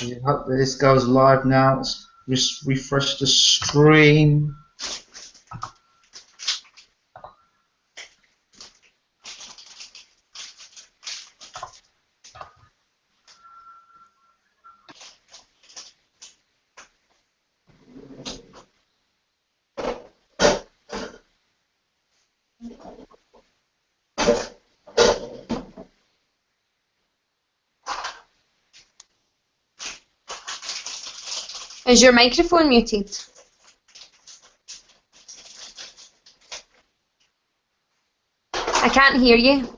I hope that this goes live now. Let's just refresh the stream. Is your microphone muted? I can't hear you.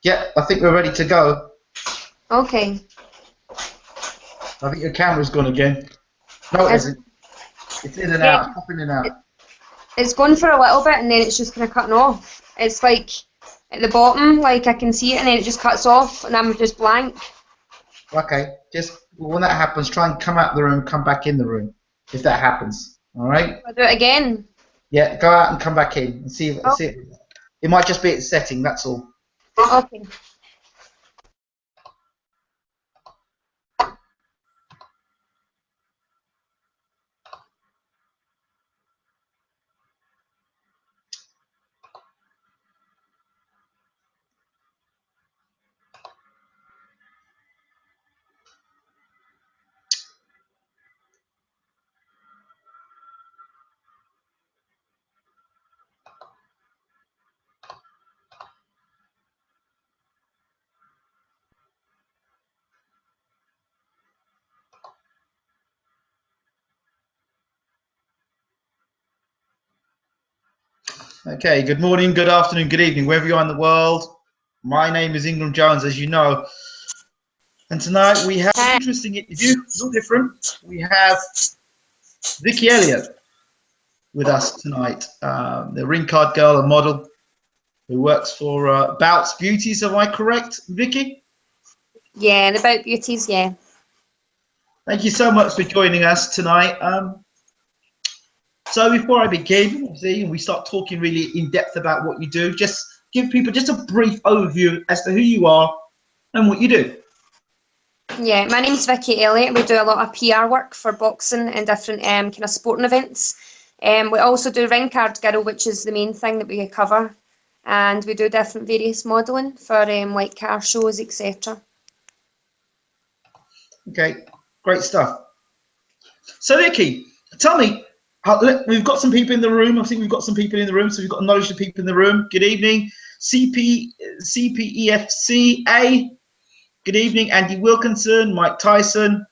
Yeah, I think we're ready to go. Okay. I think your camera's gone again. No, it isn't. It's in and out, up in and out. It's gone for a little bit and then it's just kind of cutting off. It's like at the bottom, like I can see it and then it just cuts off and I'm just blank. Okay, just when that happens, try and come out of the room, come back in the room, if that happens. All right? I'll do it again. Yeah, go out and come back in and see. Oh. See it might just be its setting, that's all. Okay. Okay, good morning, good afternoon, good evening, wherever you are in the world. My name is Ingram Jones, as you know. And tonight we have an interesting interview, a little different. We have Vikki Elliot with us tonight, the ring card girl and model who works for Bouts Beauties. Am I correct, Vikki? Yeah, the About Beauties, yeah. Thank you so much for joining us tonight. So before I begin, obviously, we start talking really in depth about what you do, just give people just a brief overview as to who you are and what you do. Yeah, my name's Vikki Elliot. We do a lot of PR work for boxing and different kind of sporting events. We also do ring card girl, which is the main thing that we cover. And we do different various modelling for like car shows, etc. Okay, great stuff. So Vikki, tell me, we've got some people in the room. I think we've got some people in the room, so we've got a knowledge of people in the room. Good evening, CPEFCA. Good evening, Andy Wilkinson, Mike Tyson.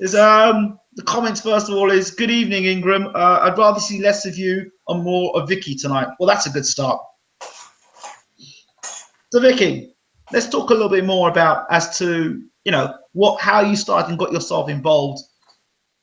There's the comments first of all is good evening, Ingram. I'd rather see less of you and more of Vikki tonight. Well, that's a good start. So Vikki, let's talk a little bit more about as to how you started and got yourself involved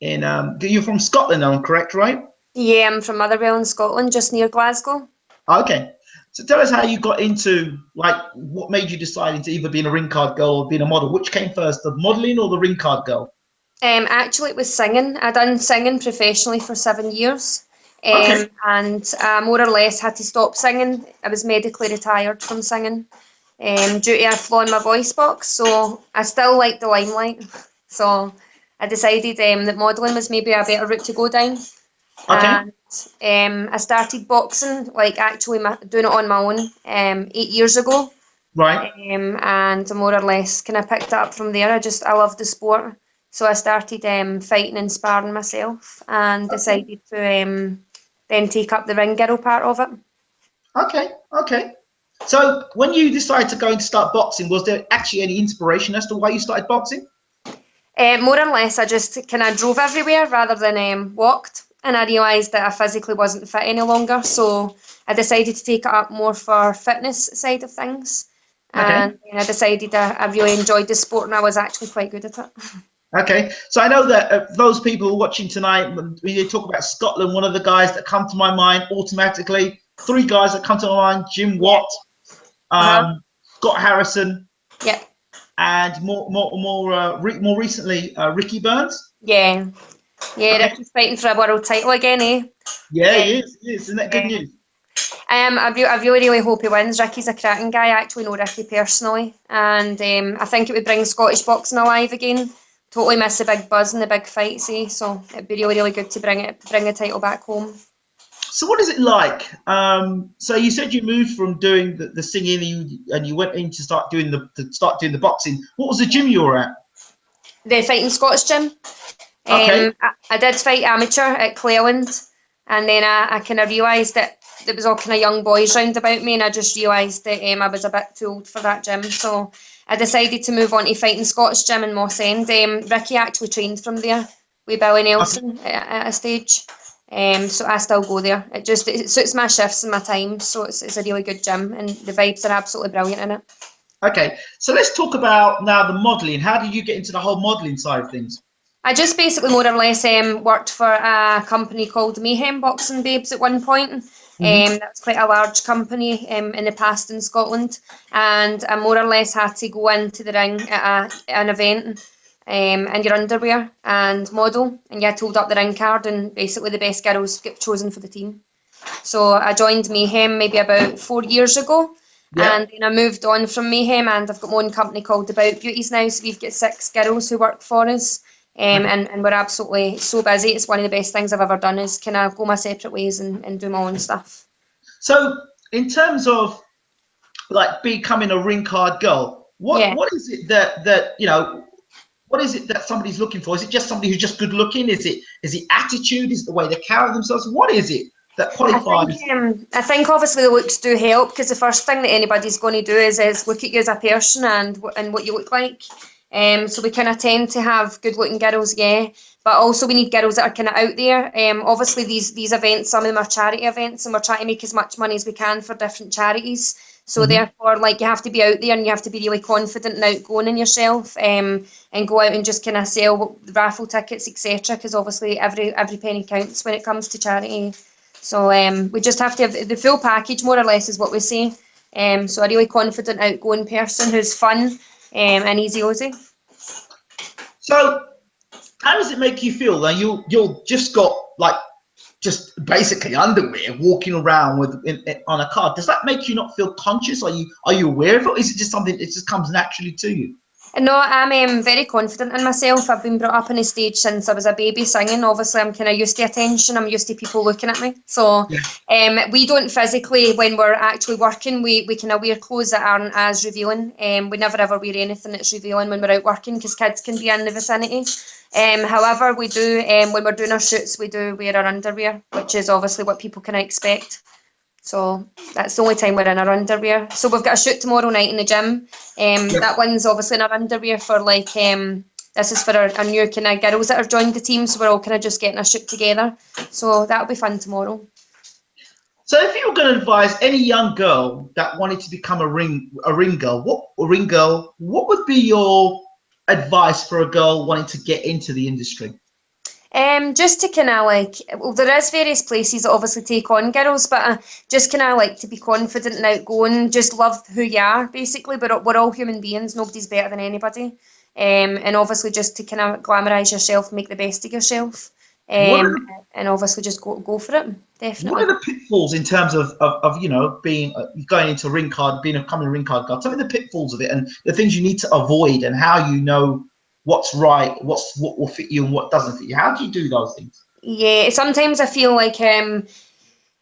in. You're from Scotland, I'm correct, right? Yeah, I'm from Motherwell in Scotland, just near Glasgow. Okay. So tell us how you got into, like, what made you decide into either being a ring card girl or being a model? Which came first, the modelling or the ring card girl? Actually, it was singing. I done singing professionally for 7 years. Okay. And more or less had to stop singing. I was medically retired from singing due to a flaw in my voice box. So I still like the limelight. So I decided that modelling was maybe a better route to go down. Okay. And I started boxing, like actually doing it on my own 8 years ago. Right. And more or less kind of picked it up from there. I love the sport. So I started fighting and sparring myself and decided to then take up the ring girl part of it. Okay. Okay. So when you decided to go and start boxing, was there actually any inspiration as to why you started boxing? More or less, I just kind of drove everywhere rather than walked. And I realised that I physically wasn't fit any longer. So I decided to take it up more for fitness side of things. Okay. And I decided I really enjoyed the sport and I was actually quite good at it. Okay, so I know that those people watching tonight, when they talk about Scotland, one of the guys that come to my mind automatically, three guys that come to my mind: Jim Watt, Scott Harrison, yeah, and more recently, Ricky Burns. yeah, Okay. Ricky's fighting for a world title again, eh? Yeah, he is. Isn't that good news? I really hope he wins. Ricky's a cracking guy. I actually know Ricky personally, and I think it would bring Scottish boxing alive again. Totally miss the big buzz and the big fights, so it'd be really good to bring the title back home. So what is it like? So you said you moved from doing the singing and you went in to start doing the boxing. What was the gym you were at? The Fighting Scots gym. Okay. I did fight amateur at Cleland, and then I kind of realised that there was all kind of young boys round about me, and I just realised that I was a bit too old for that gym. So I decided to move on to Fighting Scots gym in Moss End. Ricky actually trained from there with Billy Nelson at a stage. So I still go there. It suits my shifts and my time, so it's a really good gym, and the vibes are absolutely brilliant in it. Okay, so let's talk about now the modelling. How did you get into the whole modelling side of things? I just basically more or less worked for a company called Mayhem Boxing Babes at one point. That's quite a large company in the past in Scotland, and I more or less had to go into the ring at an event in your underwear and model, and you had to hold up the ring card, and basically the best girls get chosen for the team. So I joined Mayhem maybe about 4 years ago. Yeah. And then I moved on from Mayhem, and I've got my own company called About Beauties now. So we've got 6 girls who work for us. And we're absolutely so busy. It's one of the best things I've ever done is kind of go my separate ways and do my own stuff. So in terms of like becoming a ring card girl, what is it that you know? What is it that somebody's looking for? Is it just somebody who's just good looking? Is it attitude? Is it the way they carry themselves? What is it that qualifies? I think obviously the looks do help, because the first thing that anybody's going to do is look at you as a person and what you look like. So we kind of tend to have good looking girls, yeah, but also we need girls that are kind of out there. Obviously these events, some of them are charity events, and we're trying to make as much money as we can for different charities. So therefore, like, you have to be out there and you have to be really confident and outgoing in yourself, and go out and just kind of sell raffle tickets, etc. Because obviously every penny counts when it comes to charity. So we just have to have the full package, more or less, is what we say. So a really confident, outgoing person who's fun and easy Aussie. So how does it make you feel? Like you're just got like just basically underwear walking around on a card. Does that make you not feel conscious? Are you aware of it? Or is it just something that just comes naturally to you? No, I'm very confident in myself. I've been brought up on a stage since I was a baby singing. Obviously, I'm kind of used to attention. I'm used to people looking at me. So we don't physically, when we're actually working, we kind of wear clothes that aren't as revealing. We never ever wear anything that's revealing when we're out working, because kids can be in the vicinity. However, we do, when we're doing our shoots, we do wear our underwear, which is obviously what people can expect. So that's the only time we're in our underwear. So we've got a shoot tomorrow night in the gym. That one's obviously in our underwear for like, this is for our new kind of girls that are joined the team. So we're all kind of just getting a shoot together. So that'll be fun tomorrow. So if you were going to advise any young girl that wanted to become a ring girl, what would be your advice for a girl wanting to get into the industry? Just to kind of like, well, there is various places that obviously take on girls, but just kind of like to be confident and outgoing, just love who you are, basically. We're all human beings, nobody's better than anybody. And obviously just to kind of glamorise yourself, make the best of yourself. And obviously just go for it, definitely. What are the pitfalls in terms of you know, being going into ring card, becoming a ring card girl? Tell me the pitfalls of it and the things you need to avoid, and how you know what's right, what will fit you and what doesn't fit you. How do you do those things? Yeah, sometimes I feel like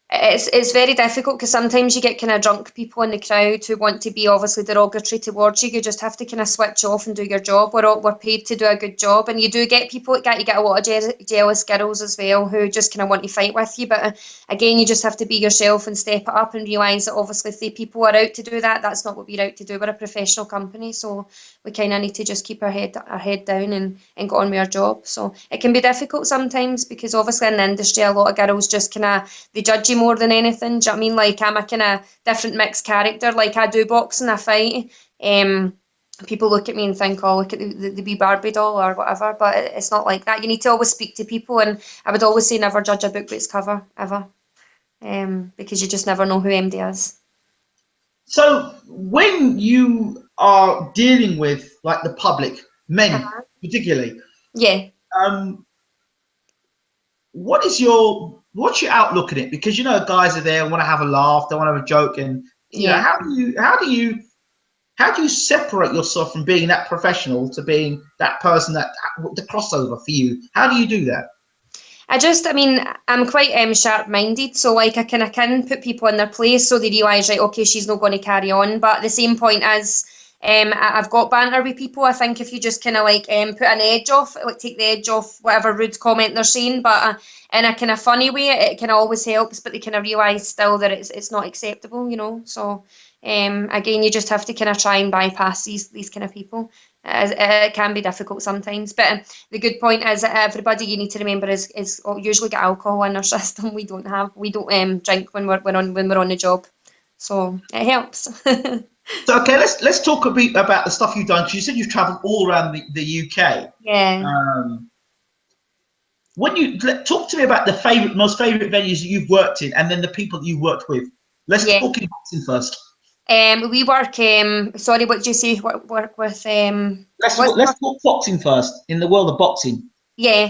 it's very difficult, because sometimes you get kind of drunk people in the crowd who want to be obviously derogatory towards you. You just have to kind of switch off and do your job. We're paid to do a good job, and you do get people you get a lot of jealous girls as well who just kind of want to fight with you. But again, you just have to be yourself and step it up and realise that obviously if the people are out to do that, that's not what we're out to do. We're a professional company, so we kind of need to just keep our head down and get on with our job. So it can be difficult sometimes, because obviously in the industry a lot of girls just kind of, they judge you more than anything. Do you know what I mean? Like, I'm a kind of different mixed character. Like, I do boxing, I fight. People look at me and think, oh, look at the wee Barbie doll or whatever, but it's not like that. You need to always speak to people, and I would always say never judge a book by its cover, ever, because you just never know who MD is. So when you are dealing with like the public, men particularly, Yeah. what's your outlook on it? Because guys are there, want to have a laugh, they want to have a joke, and Yeah. how do you separate yourself from being that professional to being that person that the crossover for you? How do you do that? I mean, I'm quite sharp-minded, so like I can put people in their place so they realise, right, okay, she's not going to carry on. But at the same point as I've got banter with people, I think if you just kind of like put an edge off, like take the edge off whatever rude comment they're saying, but in a kind of funny way, it kind of always helps. But they kind of realise still that it's not acceptable, So again, you just have to kind of try and bypass these kind of people. It can be difficult sometimes, but the good point is that everybody you need to remember is usually got alcohol in our system. We don't drink when we're on the job, so it helps. So okay, let's talk a bit about the stuff you've done. Because you said you've travelled all around the UK. Yeah. Talk to me about the most favourite venues that you've worked in, and then the people that you've worked with. Let's Yeah. talk in boxing first. We work. Sorry, what did you say? Work with. Let's talk boxing first. In the world of boxing. Yeah.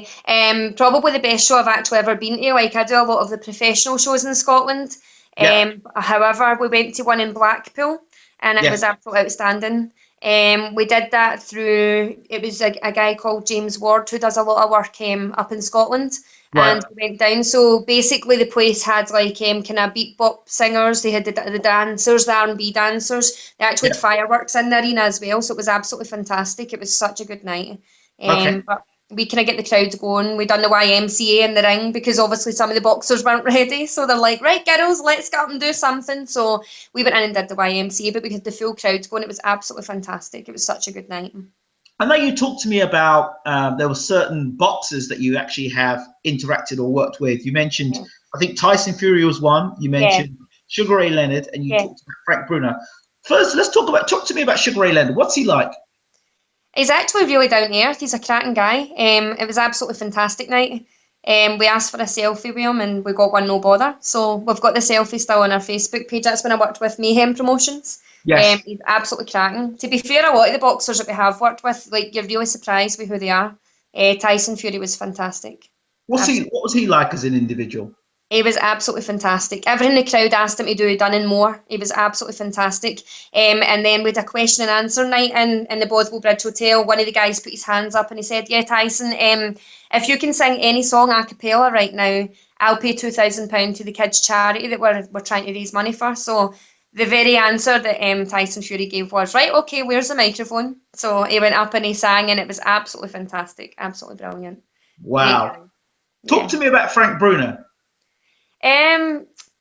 Probably the best show I've actually ever been to. Like I do a lot of the professional shows in Scotland. Yeah. However, we went to one in Blackpool, and it was Yes. absolutely outstanding. We did that through. It was a guy called James Ward who does a lot of work up in Scotland. Right. And we went down. So basically, the place had like kind of beat bop singers. They had the dancers, the R&B dancers. They actually had fireworks in the arena as well. So it was absolutely fantastic. It was such a good night. Okay. But we kind of get the crowds going. We done the YMCA in the ring because obviously some of the boxers weren't ready. So they're like, right, girls, let's get up and do something. So we went in and did the YMCA, but we had the full crowds going. It was absolutely fantastic. It was such a good night. I know you talked to me about there were certain boxers that you actually have interacted or worked with. You mentioned, Yeah. I think Tyson Fury was one. You mentioned Sugar Ray Leonard, and you talked about Frank Bruno. First, let's talk to me about Sugar Ray Leonard. What's he like? He's actually really down to earth. He's a cracking guy. It was absolutely fantastic night. We asked for a selfie with him and we got one, no bother. So we've got the selfie still on our Facebook page. That's when I worked with Mayhem Promotions. Yes. He's absolutely cracking. To be fair, a lot of the boxers that we have worked with, like you're really surprised with who they are. Tyson Fury was fantastic. What was he like as an individual? He was absolutely fantastic. Everything in the crowd asked him to do, he done and more. He was absolutely fantastic. And then we had a question and answer night in the Bothwell Bridge Hotel. One of the guys put his hands up and he said, yeah, Tyson, if you can sing any song a cappella right now, I'll pay £2,000 to the kids' charity that we're trying to raise money for. So the very answer that Tyson Fury gave was, right, okay, where's the microphone? So he went up and he sang and it was absolutely fantastic. Absolutely brilliant. Wow. Talk Yeah. to me about Frank Bruno.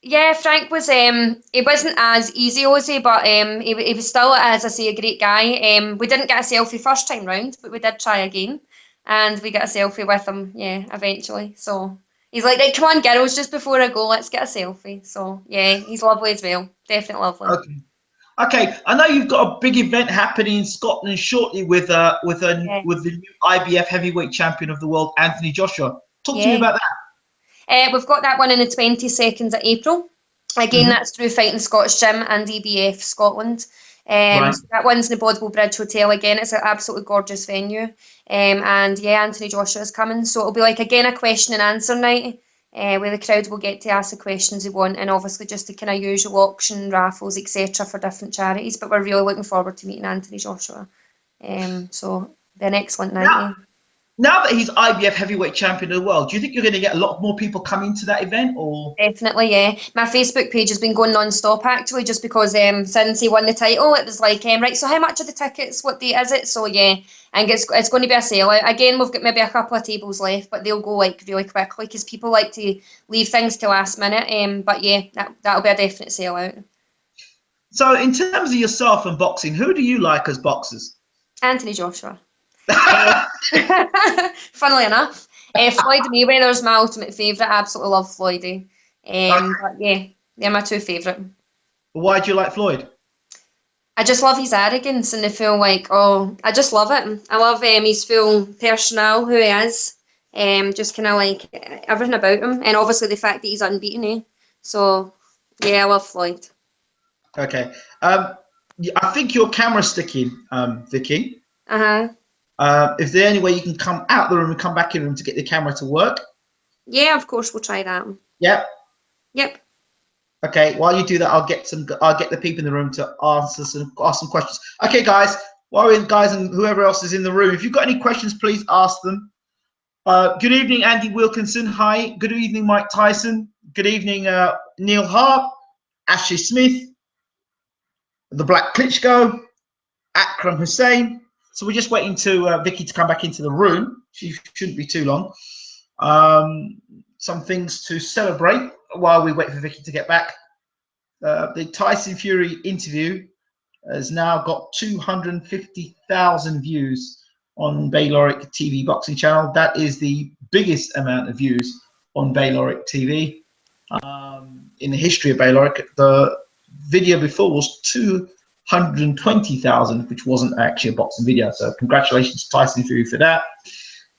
Yeah, Frank was he wasn't as easy Ozzy, but he was still, as I say, a great guy. We didn't get a selfie first time round, but we did try again, and we got a selfie with him. Yeah, eventually. So he's like, right, come on, girls, just before I go, let's get a selfie. So yeah, he's lovely as well. Definitely lovely. Okay. Okay, I know you've got a big event happening in Scotland shortly with the new IBF heavyweight champion of the world, Anthony Joshua. Talk to me about that. We've got that one on the 22nd of April. Again, that's through Fighting Scottish Gym and EBF Scotland. Right. So that one's in the Bothwell Bridge Hotel again. It's an absolutely gorgeous venue. And yeah, Anthony Joshua is coming. So it'll be like, again, a question and answer night where the crowd will get to ask the questions they want and obviously just the kind of usual auction, raffles, etc. for different charities. But we're really looking forward to meeting Anthony Joshua. So be an excellent night. Now that he's IBF heavyweight champion of the world, do you think you're going to get a lot more people coming to that event? Or Definitely, yeah. My Facebook page has been going non-stop actually, just because since he won the title, it was like, right, so how much are the tickets? What date is it? So yeah, I think it's going to be a sellout. Again, we've got maybe a couple of tables left, but they'll go like really quickly because people like to leave things to last minute. But yeah, that'll be a definite sellout. So in terms of yourself and boxing, who do you like as boxers? Anthony Joshua. Funnily enough, Floyd Mayweather's my ultimate favourite. I absolutely love Floydie. But yeah, they're my two favourite. Why do you like Floyd? I just love his arrogance and I feel like, I just love it. I love his full personnel, who he is. Just kind of like everything about him. And obviously the fact that he's unbeaten, eh? So, yeah, I love Floyd. Okay. I think your camera's sticking, Vikki. Uh-huh. Is there any way you can come out the room and come back in the room to get the camera to work? Yeah, of course, we'll try that. Yep. Yep. Okay, while you do that, I'll get the people in the room to ask some questions. Okay, guys, guys and whoever else is in the room, if you've got any questions, please ask them. Good evening, Andy Wilkinson. Hi. Good evening, Mike Tyson. Good evening, Neil Hart, Ashley Smith, the Black Klitschko, Akram Hussein. So we're just waiting to Vikki to come back into the room. She shouldn't be too long. Some things to celebrate while we wait for Vikki to get back. The Tyson Fury interview has now got 250,000 views on Bayloric TV boxing channel. That is the biggest amount of views on Bayloric TV in the history of Bayloric. The video before was 220,000, which wasn't actually a boxing video. So congratulations to Tyson Fury for that.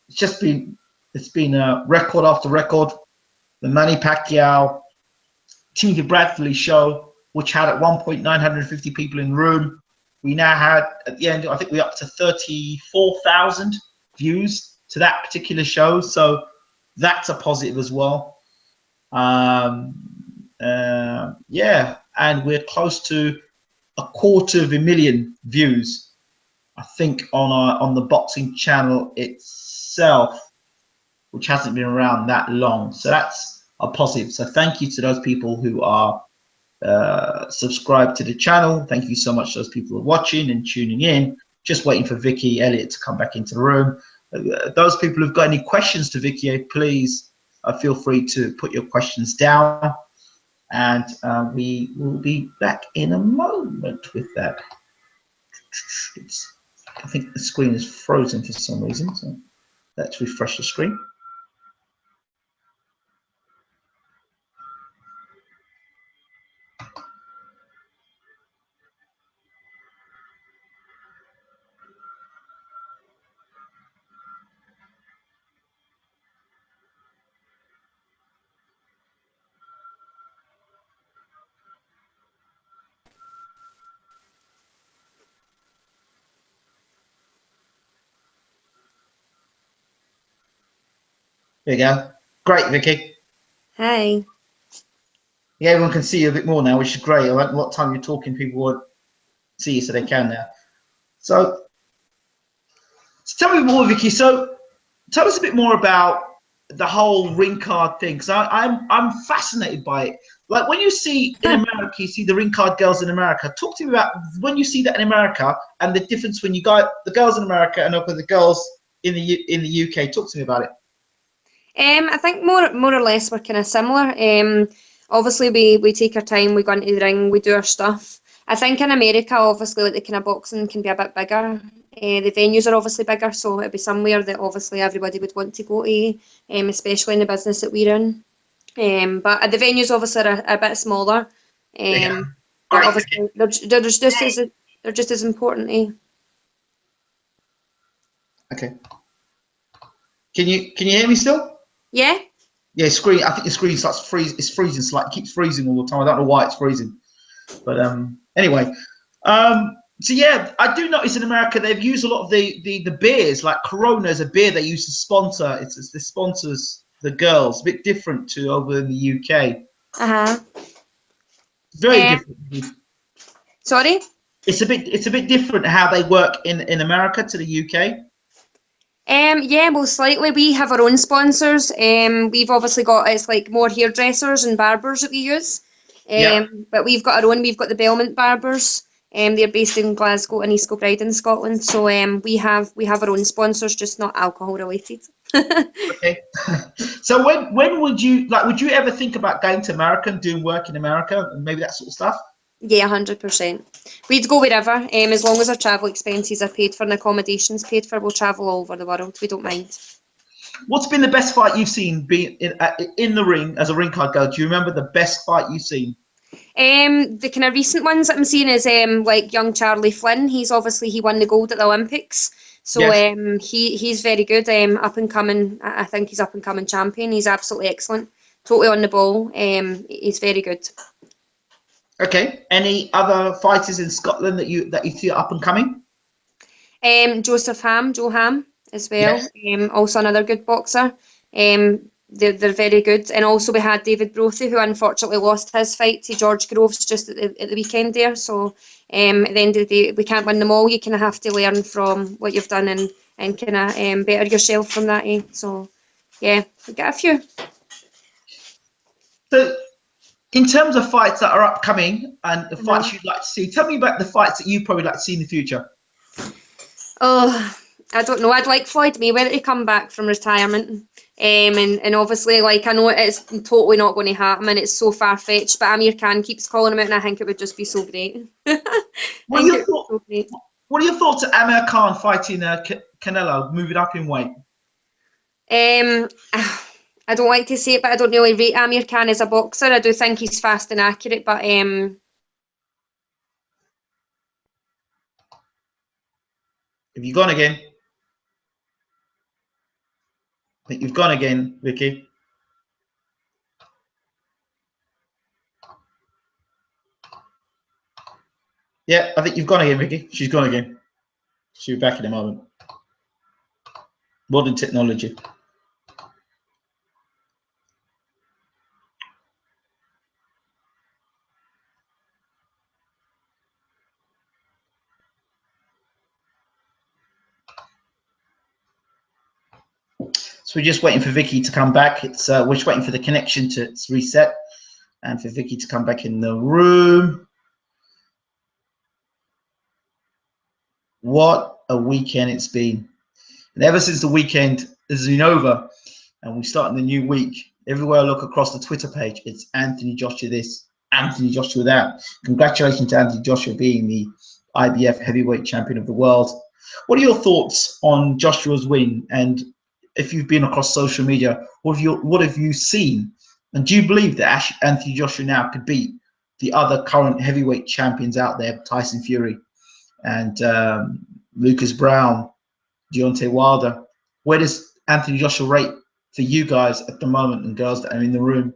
It's been a record after record. The Manny Pacquiao Timothy Bradley show, which had at one point 950 people in the room. We now had at the end, I think we're up to 34,000 views to that particular show. So that's a positive as well. Yeah, and we're close to 250,000 views, I think, on the boxing channel itself, which hasn't been around that long. So that's a positive. So thank you to those people who are subscribed to the channel. Thank you so much to those people who are watching and tuning in. Just waiting for Vikki Elliot to come back into the room. Those people who've got any questions to Vikki, please feel free to put your questions down, and we will be back in a moment with that. I think the screen is frozen for some reason, so let's refresh the screen. There you go. Great, Vikki. Hi. Yeah, everyone can see you a bit more now, which is great. I like what time you're talking, people would see you, so they can now. So tell me more, Vikki. So tell us a bit more about the whole ring card thing, because I'm fascinated by it. Like when you see in America, you see the ring card girls in America. Talk to me about when you see that in America and the difference when you got the girls in America and the girls in the UK. Talk to me about it. I think more or less we're kind of similar. Obviously we take our time, we go into the ring, we do our stuff. I think in America, obviously, like the kind of boxing can be a bit bigger. The venues are obviously bigger, so it'd be somewhere that obviously everybody would want to go to, especially in the business that we're in. But the venues obviously are a bit smaller. Yeah. But obviously they're just as important. Okay. Can you hear me still? Yeah. Yeah, screen. I think the screen starts freeze. It's freezing slightly. It keeps freezing all the time. I don't know why it's freezing. But anyway, so yeah, I do notice in America they've used a lot of the beers. Like Corona is a beer they used to sponsor. It sponsors the girls. A bit different to over in the UK. Very different. Sorry. It's a bit different how they work in America to the UK. Yeah, most slightly. We have our own sponsors. We've obviously got, it's like more hairdressers and barbers that we use. But we've got our own. We've got the Belmont Barbers. They're based in Glasgow and East Kilbride in Scotland. So we have our own sponsors, just not alcohol related. Okay. So when would you ever think about going to America and doing work in America and maybe that sort of stuff? Yeah, 100%. We'd go wherever, as long as our travel expenses are paid for and accommodations paid for. We'll travel all over the world. We don't mind. What's been the best fight you've seen being in the ring as a ring card girl? Do you remember the best fight you've seen? The kind of recent ones that I'm seeing is like young Charlie Flynn. He won the gold at the Olympics. So Yes. he's very good. Up and coming. I think he's up and coming champion. He's absolutely excellent. Totally on the ball. He's very good. Okay. Any other fighters in Scotland that you see up and coming? Joe Ham as well. Yes. Also another good boxer. they're very good. And also we had David Brophy, who unfortunately lost his fight to George Groves just at the weekend there. So at the end of the day, we can't win them all. You kind of have to learn from what you've done and kind of better yourself from that. So yeah, we got a few. So in terms of fights that are upcoming and the fights you'd like to see, tell me about the fights that you probably like to see in the future. Oh, I don't know. I'd like Floyd Mayweather to come back from retirement. And obviously, like, I know it's totally not going to happen and it's so far-fetched, but Amir Khan keeps calling him out and I think it would just be so great. What are your thoughts of Amir Khan fighting Canelo, moving up in weight? I don't like to say it, but I don't really rate Amir Khan as a boxer. I do think he's fast and accurate, but Have you gone again? I think you've gone again, Vikki. Yeah, I think you've gone again, Vikki. She's gone again. She'll be back in a moment. Modern technology. So we're just waiting for Vikki to come back. It's we're just waiting for the connection to reset and for Vikki to come back in the room. What a weekend it's been. And ever since the weekend has been over and we start in the new week, everywhere I look across the Twitter page, it's Anthony Joshua this, Anthony Joshua that. Congratulations to Anthony Joshua being the IBF heavyweight champion of the world. What are your thoughts on Joshua's win? And if you've been across social media, what have you seen? And do you believe that Anthony Joshua now could beat the other current heavyweight champions out there, Tyson Fury and Lucas Brown, Deontay Wilder? Where does Anthony Joshua rate for you guys at the moment and girls that are in the room?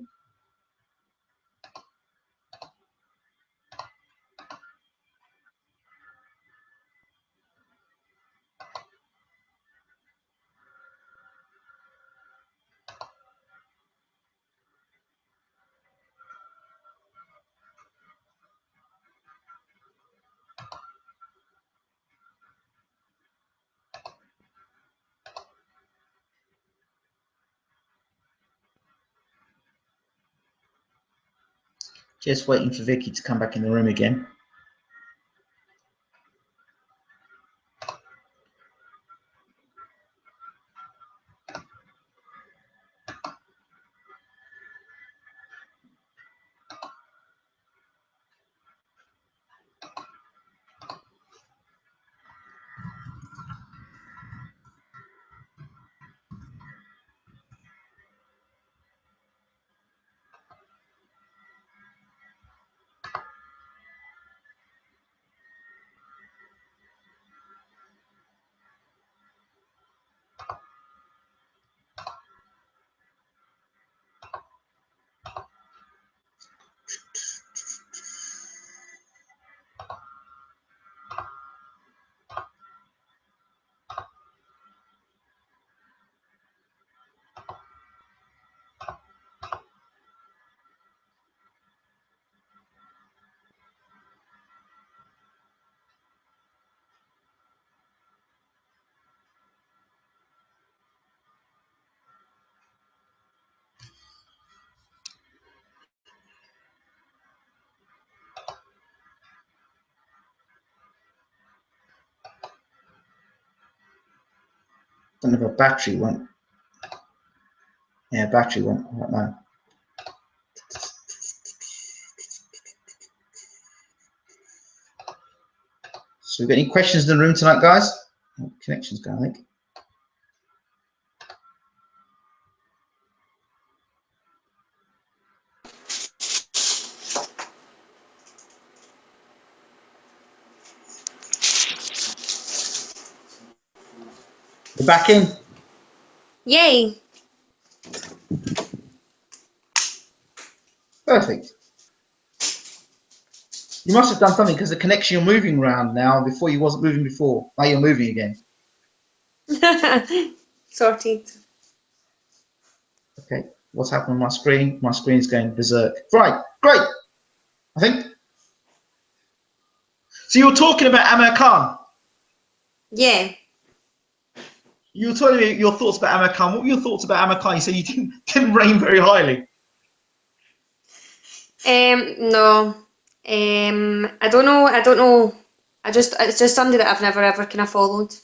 Just waiting for Vikki to come back in the room again. Don't know if a battery went. Yeah, battery went. I don't know. So, we got any questions in the room tonight, guys? Oh, connection's gone, I think. We're back in. yay. Perfect. You must have done something because the connection you're moving around now. Before you wasn't moving before. Now you're moving again. Sorted. Okay, what's happening on my screen? My screen's going berserk. Right, great. I think. So you were talking about Amir Khan. Yeah. You were telling me your thoughts about Amir Khan. What were your thoughts about Amir Khan? You said you didn't rate him very highly. No. I don't know. It's just somebody that I've never ever kind of followed.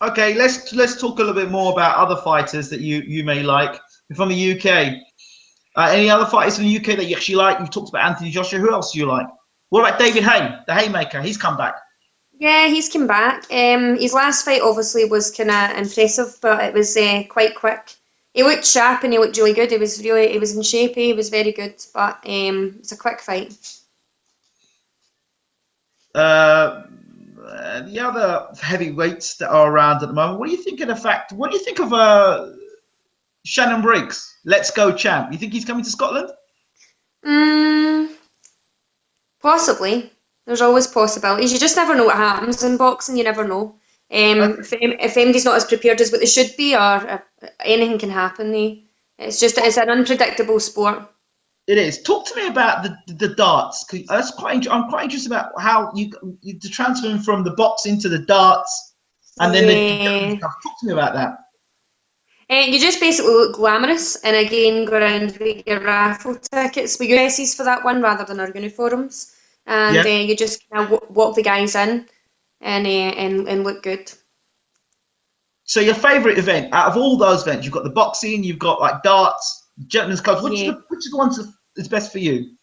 Okay, let's talk a little bit more about other fighters that you may like from the UK. Any other fighters from the UK that you actually like? You've talked about Anthony Joshua. Who else do you like? What about David Haye, the Haymaker? He's come back. Yeah, he's come back. His last fight obviously was kind of impressive, but it was quite quick. He looked sharp and he looked really good. He was in shape. He was very good, but it's a quick fight. The other heavyweights that are around at the moment. What do you think of the fact? What do you think of Shannon Briggs? Let's go champ. You think he's coming to Scotland? Possibly. There's always possibilities. You just never know what happens in boxing. You never know. If anybody's not as prepared as what they should be, or anything can happen. It's an unpredictable sport. It is. Talk to me about the darts. I'm quite interested about how you transferring from the boxing to the darts, and then the stuff. Talk to me about that. You just basically look glamorous, and again go around with your raffle tickets. We use USCs for that one rather than our uniforms, and you just kind of walk the guys in, and look good. So your favourite event out of all those events, you've got the boxing, you've got like darts, gentlemen's clubs. Which is the one that's best for you?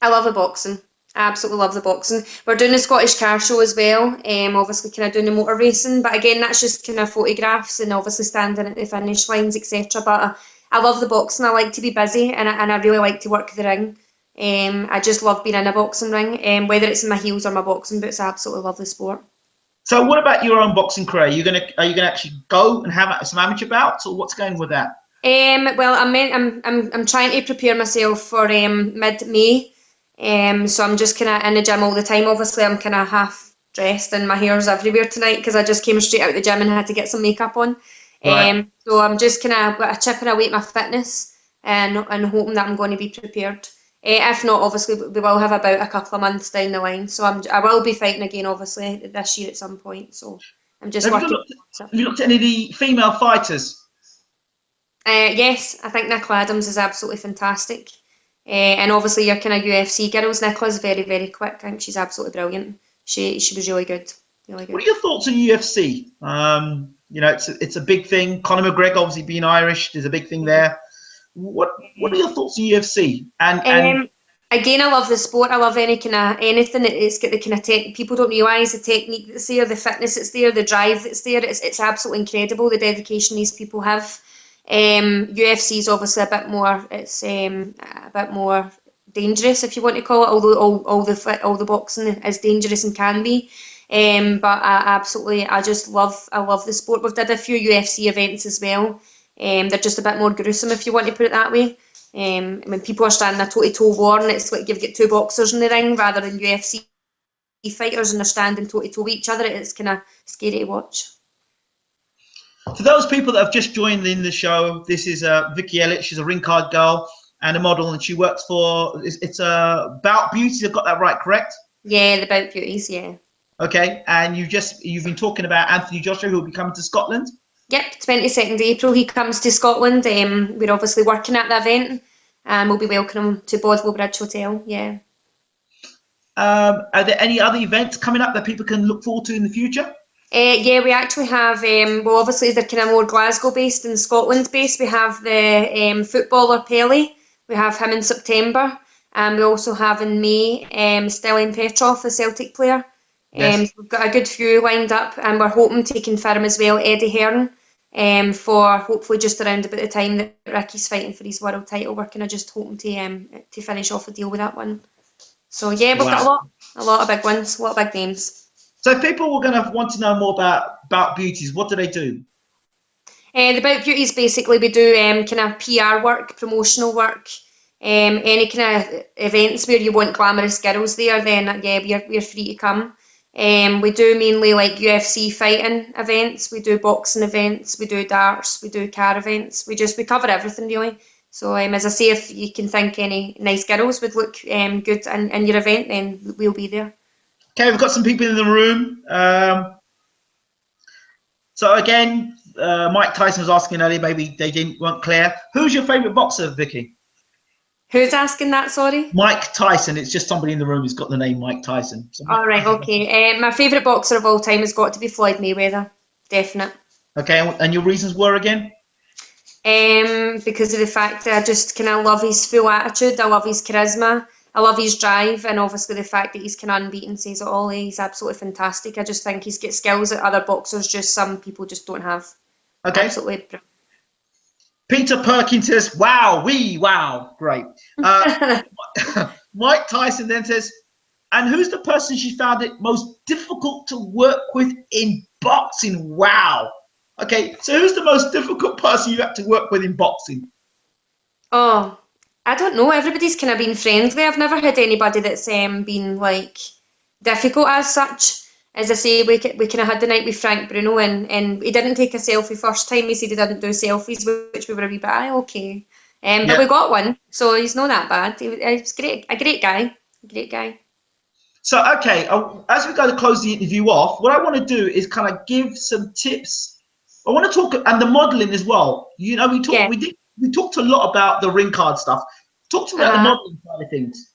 I love the boxing. I absolutely love the boxing. We're doing the Scottish car show as well. Obviously kind of doing the motor racing, but again that's just kind of photographs and obviously standing at the finish lines, etc. But I love the boxing. I like to be busy, and I really like to work the ring. I just love being in a boxing ring. Whether it's in my heels or my boxing boots, I absolutely love the sport. So what about your own boxing career? Are you gonna actually go and have some amateur bouts, or what's going with that? Well, I'm trying to prepare myself for mid-May. So I'm just kind of in the gym all the time. Obviously, I'm kind of half dressed and my hair's everywhere tonight because I just came straight out of the gym and had to get some makeup on. Right. So I'm just kind of chipping away at my fitness and hoping that I'm going to be prepared. If not, obviously, we will have about a couple of months down the line. So I will be fighting again, obviously, this year at some point. So I'm just working. Have you looked at any of the female fighters? Yes, I think Nicola Adams is absolutely fantastic. And obviously your kind of UFC girls, Nicola's very, very quick. I think she's absolutely brilliant. She was really good. Really good. What are your thoughts on UFC? It's a big thing. Conor McGregor obviously being Irish, there's a big thing there. What are your thoughts on UFC? And again, I love the sport. I love anything. It's got the kind of people don't realise the technique that's there, the fitness that's there, the drive that's there. It's absolutely incredible, the dedication these people have. UFC is obviously a bit more. It's a bit more dangerous, if you want to call it. Although all the boxing is dangerous and can be. But I just love the sport. We've did a few UFC events as well. They're just a bit more gruesome, if you want to put it that way. When people are standing a toe-to-toe war, and it's like you've got two boxers in the ring rather than UFC fighters, and they're standing toe-to-toe with each other. It's kind of scary to watch. For those people that have just joined in the show, this is Vikki Elliot. She's a ring card girl and a model, and she works for it's Bout Beauty. I've got that right, correct? Yeah, the Bout Beauties, yeah. Okay, and you've been talking about Anthony Joshua, who will be coming to Scotland. Yep, 22nd April he comes to Scotland. We're obviously working at the event, and we'll be welcoming him to Bothwell Bridge Hotel. Yeah. Are there any other events coming up that people can look forward to in the future? Yeah, we actually have, well, obviously they're kind of more Glasgow-based and Scotland-based. We have the footballer Pelly. We have him in September. And we also have in May Stelian Petrov, the Celtic player. Yes. We've got a good few lined up, and we're hoping to confirm as well Eddie Hearn for hopefully just around about the time that Ricky's fighting for his world title. We're kind of just hoping to finish off the deal with that one. So yeah, we've got a lot of big ones, a lot of big names. So if people were going to want to know more about Beauties, what do they do? The Bout Beauties, basically we do kind of PR work, promotional work, any kind of events where you want glamorous girls there, then yeah, we're free to come. We do mainly like UFC fighting events, we do boxing events, we do darts, we do car events. We cover everything really. So as I say, if you can think any nice girls would look good in your event, then we'll be there. Okay, we've got some people in the room. So again, Mike Tyson was asking earlier, maybe weren't clear. Who's your favourite boxer, Vikki? Who's asking that, sorry? Mike Tyson. It's just somebody in the room who's got the name Mike Tyson. So All right, okay. My favourite boxer of all time has got to be Floyd Mayweather. Definite. Okay, and your reasons were again? Because of the fact that I just kind of love his full attitude, I love his charisma, I love his drive, and obviously the fact that he's kind of unbeaten says it all. He's absolutely fantastic. I just think he's got skills that other boxers some people just don't have. Okay. Absolutely brilliant. Peter Perkins says, wow, great. Mike Tyson then says, and who's the person she found it most difficult to work with in boxing? Wow. Okay, so who's the most difficult person you had to work with in boxing? Oh, I don't know. Everybody's kind of been friendly. I've never had anybody that's been like difficult as such. As I say, we kind of had the night with Frank Bruno, and he didn't take a selfie first time. He said he didn't do selfies, which we were a wee bit, okay. But we got one, so he's not that bad. He was great, a great guy. So, okay, as we go to close the interview off, what I want to do is kind of give some tips. I want to talk, and the modelling as well. You know, we talked a lot about the ring card stuff. Talk to me about the modelling side of things.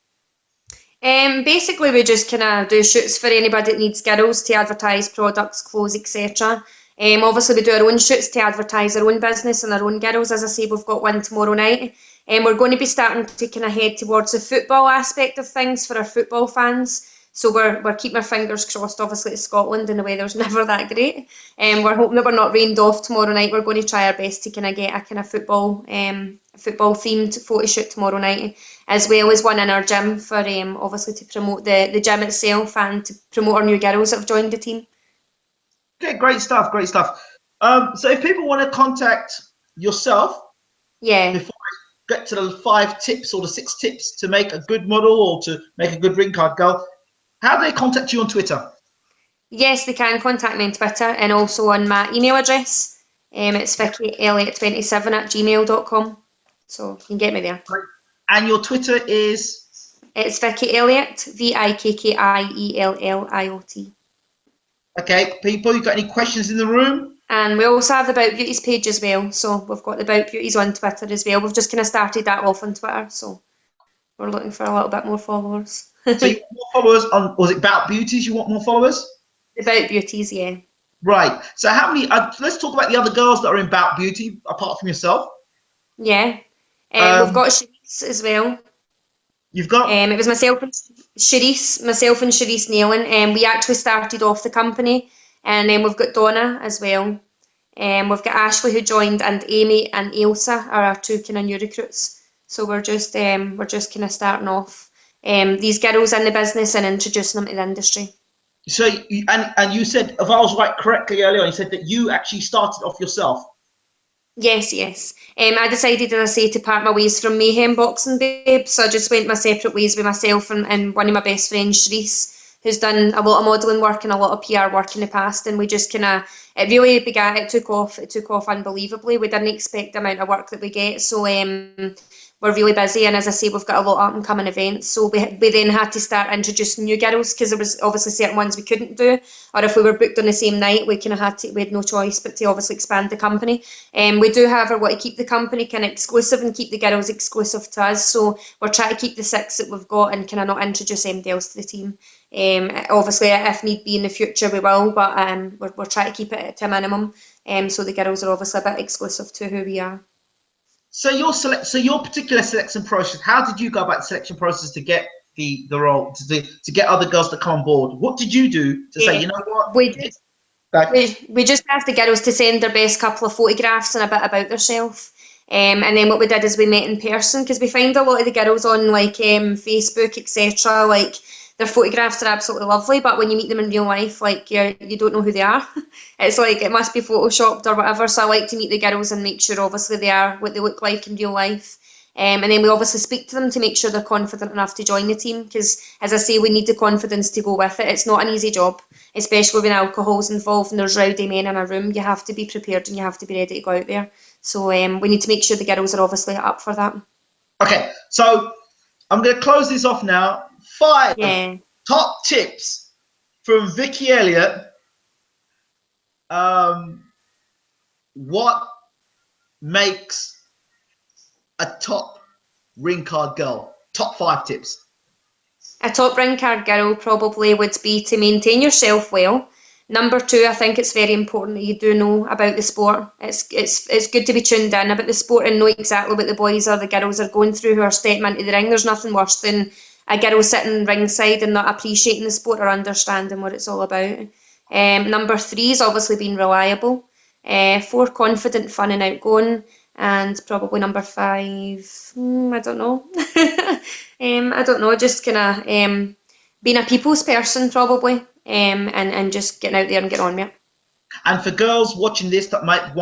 Basically, we just kind of do shoots for anybody that needs girls to advertise products, clothes, etc. Obviously, we do our own shoots to advertise our own business and our own girls. As I say, we've got one tomorrow night. We're going to be starting to kind of head towards the football aspect of things for our football fans. So we're keeping our fingers crossed, obviously, to Scotland, and the weather's never that great. We're hoping that we're not rained off tomorrow night. We're going to try our best to kind of get a kind of football themed photo shoot tomorrow night, as well as one in our gym for obviously to promote the gym itself and to promote our new girls that have joined the team. Okay, great stuff. So if people want to contact yourself, before I get to the 5 tips or the 6 tips to make a good model or to make a good ring card girl, how do they contact you on Twitter? Yes, they can contact me on Twitter and also on my email address. It's VikkiElliot27@gmail.com. So you can get me there. Great. And your Twitter is? It's Vikki Elliot, VikkiElliot. Okay, people, you got any questions in the room? And we also have the About Beauties page as well. So we've got the About Beauties on Twitter as well. We've just kind of started that off on Twitter. So we're looking for a little bit more followers. So you want more followers on, was it About Beauties? You want more followers? About Beauties, yeah. Right. So how many, let's talk about the other girls that are in About Beauty, apart from yourself. Yeah. We've got Sharice as well. You've got? It was myself and Sharice Nailing. We actually started off the company, and then we've got Donna as well. We've got Ashley who joined, and Amy and Ailsa are our 2 kind of new recruits. So we're just kind of starting off these girls in the business and introducing them to the industry. So and you said, if I was right correctly earlier, you said that you actually started off yourself. Yes. I decided, as I say, to part my ways from Mayhem Boxing Babe, so I just went my separate ways with myself and one of my best friends, Sharice, who's done a lot of modelling work and a lot of PR work in the past, and we just kind of, it took off unbelievably. We didn't expect the amount of work that we get, so we're really busy, and as I say, we've got a lot of up and coming events, so we then had to start introducing new girls, because there was obviously certain ones we couldn't do, or if we were booked on the same night, we had no choice but to obviously expand the company. We do, however, want to keep the company kind of exclusive and keep the girls exclusive to us, so we're trying to keep the 6 that we've got and kind of not introduce anybody else to the team. Obviously, if need be in the future, we will, but we're trying to keep it to a minimum, so the girls are obviously a bit exclusive to who we are. So your particular selection process, how did you go about the selection process to get the role, to get other girls to come on board? What did you do to say, you know what? We just asked the girls to send their best couple of photographs and a bit about themselves. And then what we did is we met in person, because we find a lot of the girls on like Facebook, etc., like their photographs are absolutely lovely, but when you meet them in real life, like you don't know who they are. It's like it must be photoshopped or whatever. So I like to meet the girls and make sure obviously they are what they look like in real life. And then we obviously speak to them to make sure they're confident enough to join the team, because, as I say, we need the confidence to go with it. It's not an easy job, especially when alcohol's involved and there's rowdy men in a room. You have to be prepared and you have to be ready to go out there. So we need to make sure the girls are obviously up for that. Okay, so I'm going to close this off now. 5 top tips from Vikki Elliot. What makes a top ring card girl? Top 5 tips. A top ring card girl probably would be to maintain yourself well. Number 2, I think it's very important that you do know about the sport. It's good to be tuned in about the sport and know exactly what the boys or the girls are going through who are stepping into the ring. There's nothing worse than a girl sitting ringside and not appreciating the sport or understanding what it's all about. Number 3 is obviously being reliable. 4, confident, fun and outgoing. And probably number 5, I don't know. I don't know, just kind of being a people's person probably, and just getting out there and getting on with it. And for girls watching this that might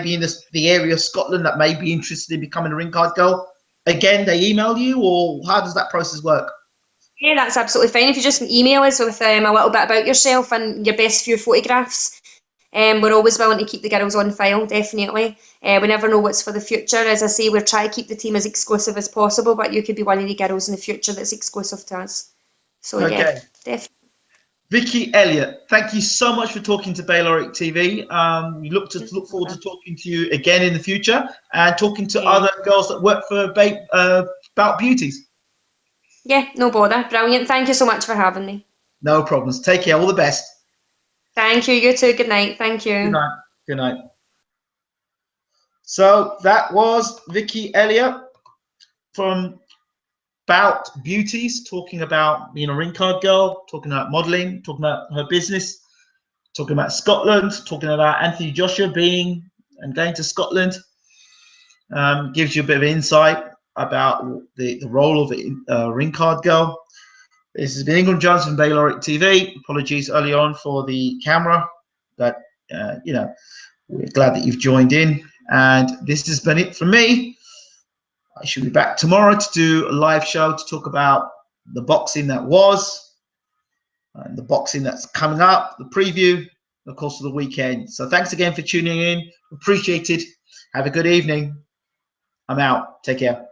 be in the area of Scotland that may be interested in becoming a ring card girl, again, they email you, or how does that process work? Yeah, that's absolutely fine. If you just email us with a little bit about yourself and your best few photographs. We're always willing to keep the girls on file, definitely. We never know what's for the future. As I say, we're trying to keep the team as exclusive as possible, but you could be one of the girls in the future that's exclusive to us. So okay. Yeah, definitely. Vikki Elliot, thank you so much for talking to Bayloric TV. We look forward to talking to you again in the future and talking to other girls that work for Bout Beauties. Yeah, no bother. Brilliant. Thank you so much for having me. No problems. Take care. All the best. Thank you. You too. Good night. Thank you. Good night. Good night. So that was Vikki Elliot from Bout Beauties, talking about being a ring card girl, talking about modelling, talking about her business, talking about Scotland, talking about Anthony Joshua being and going to Scotland. Gives you a bit of insight about the role of a ring card girl. This has been Ingram Jones from Bayloric TV. Apologies early on for the camera, but we're glad that you've joined in. And this has been it from me. I should be back tomorrow to do a live show to talk about the boxing that was, and the boxing that's coming up, the preview, of course, of the weekend. So thanks again for tuning in. Appreciated. Have a good evening. I'm out. Take care.